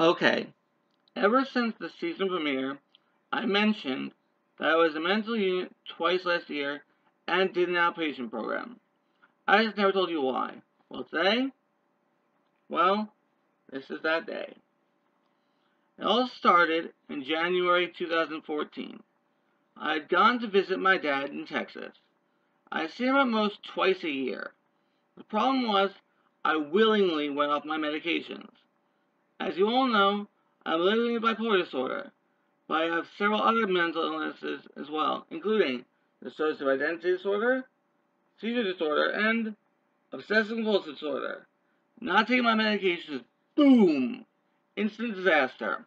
Okay, ever since the season premiere, I mentioned that I was in a mental unit twice last year and did an outpatient program. I just never told you why. Well, today, well, this is that day. It all started in January 2014. I had gone to visit my dad in Texas. I see him at most twice a year. The problem was, I willingly went off my medications. As you all know, I'm living with bipolar disorder, but I have several other mental illnesses as well, including dissociative identity disorder, seizure disorder, and obsessive compulsive disorder. Not taking my medications, boom! Instant disaster.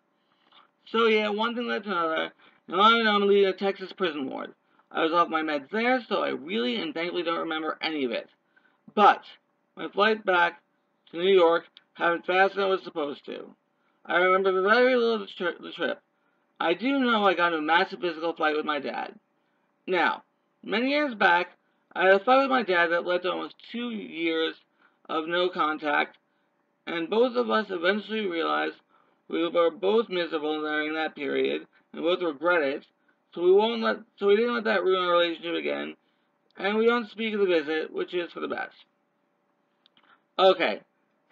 So yeah, one thing led to another, and I'm leaving a Texas prison ward. I was off my meds there, so I really and thankfully don't remember any of it. But my flight back to New York happened faster than it was supposed to. I remember very little of the trip. I do know I got in a massive physical fight with my dad. Now, many years back, I had a fight with my dad that led to almost 2 years of no contact, and both of us eventually realized we were both miserable during that period, and both regret it, so we didn't let that ruin our relationship again, and we don't speak of the visit, which is for the best. Okay,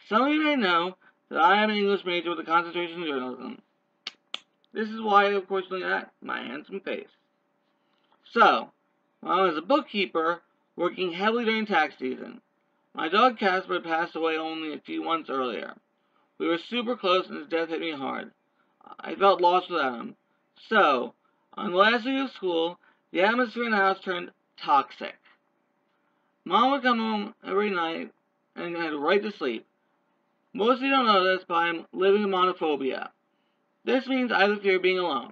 some of you may know that I am an English major with a concentration in journalism. This is why, of course, look at my handsome face. So, while I was a bookkeeper, working heavily during tax season, my dog Casper had passed away only a few months earlier. We were super close and his death hit me hard. I felt lost without him. So, on the last week of school, the atmosphere in the house turned toxic. Mom would come home every night and head right to sleep. Most of you don't know this, but I'm living in monophobia. This means I have a fear of being alone.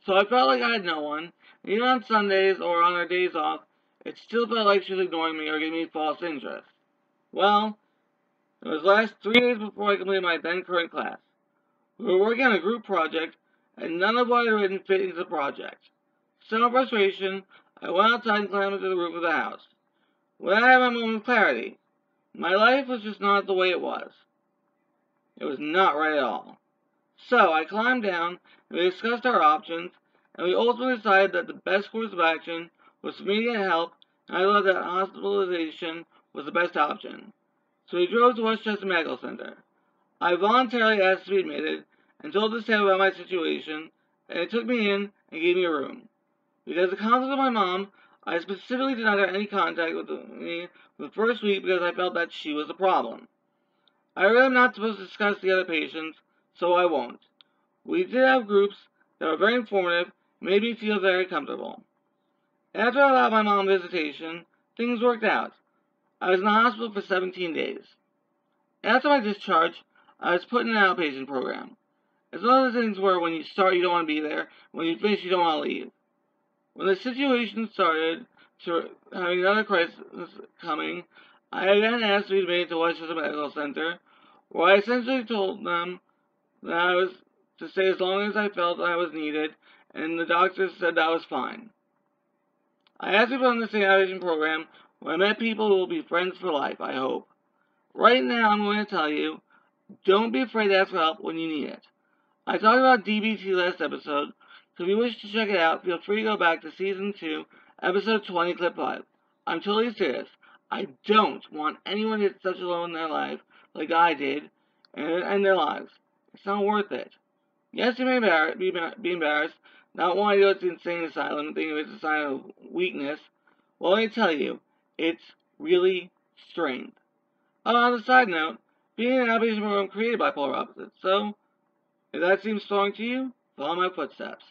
So I felt like I had no one. Even on Sundays or on our days off, it still felt like she was ignoring me or giving me false interest. Well, it was the last 3 days before I completed my then current class. We were working on a group project, and none of what I had written fit into the project. So in frustration, I went outside and climbed into the roof of the house. When I had my moment of clarity, my life was just not the way it was. It was not right at all. So I climbed down, and we discussed our options, and we ultimately decided that the best course of action was for me to get help, and I thought that hospitalization was the best option. So we drove to Westchester Medical Center. I voluntarily asked to be admitted, and told the staff about my situation, and they took me in and gave me a room. Because of the conflict with my mom, I specifically did not have any contact with me for the first week because I felt that she was the problem. I really am not supposed to discuss the other patients, so I won't. We did have groups that were very informative and made me feel very comfortable. After I allowed my mom visitation, things worked out. I was in the hospital for 17 days. After my discharge, I was put in an outpatient program. It's one of those things where when you start, you don't want to be there. When you finish, you don't want to leave. When the situation started to having another crisis coming, I again asked to be admitted to Westchester Medical Center, where I essentially told them that I was to stay as long as I felt I was needed, and the doctors said that was fine. I asked to be on the same outpatient program where I met people who will be friends for life, I hope. Right now, I'm going to tell you, don't be afraid to ask for help when you need it. I talked about DBT last episode, so if you wish to check it out, feel free to go back to Season 2, Episode 20, Clip 5. I'm totally serious. I don't want anyone to get such a low in their life, like I did, and end their lives. It's not worth it. Yes, you may be embarrassed, not wanting to go to the insane asylum and thinking it's a sign of weakness. Well, let me tell you, it's really strength. On a side note, being an outpatient program created bipolar opposites, so if that seems strong to you, follow my footsteps.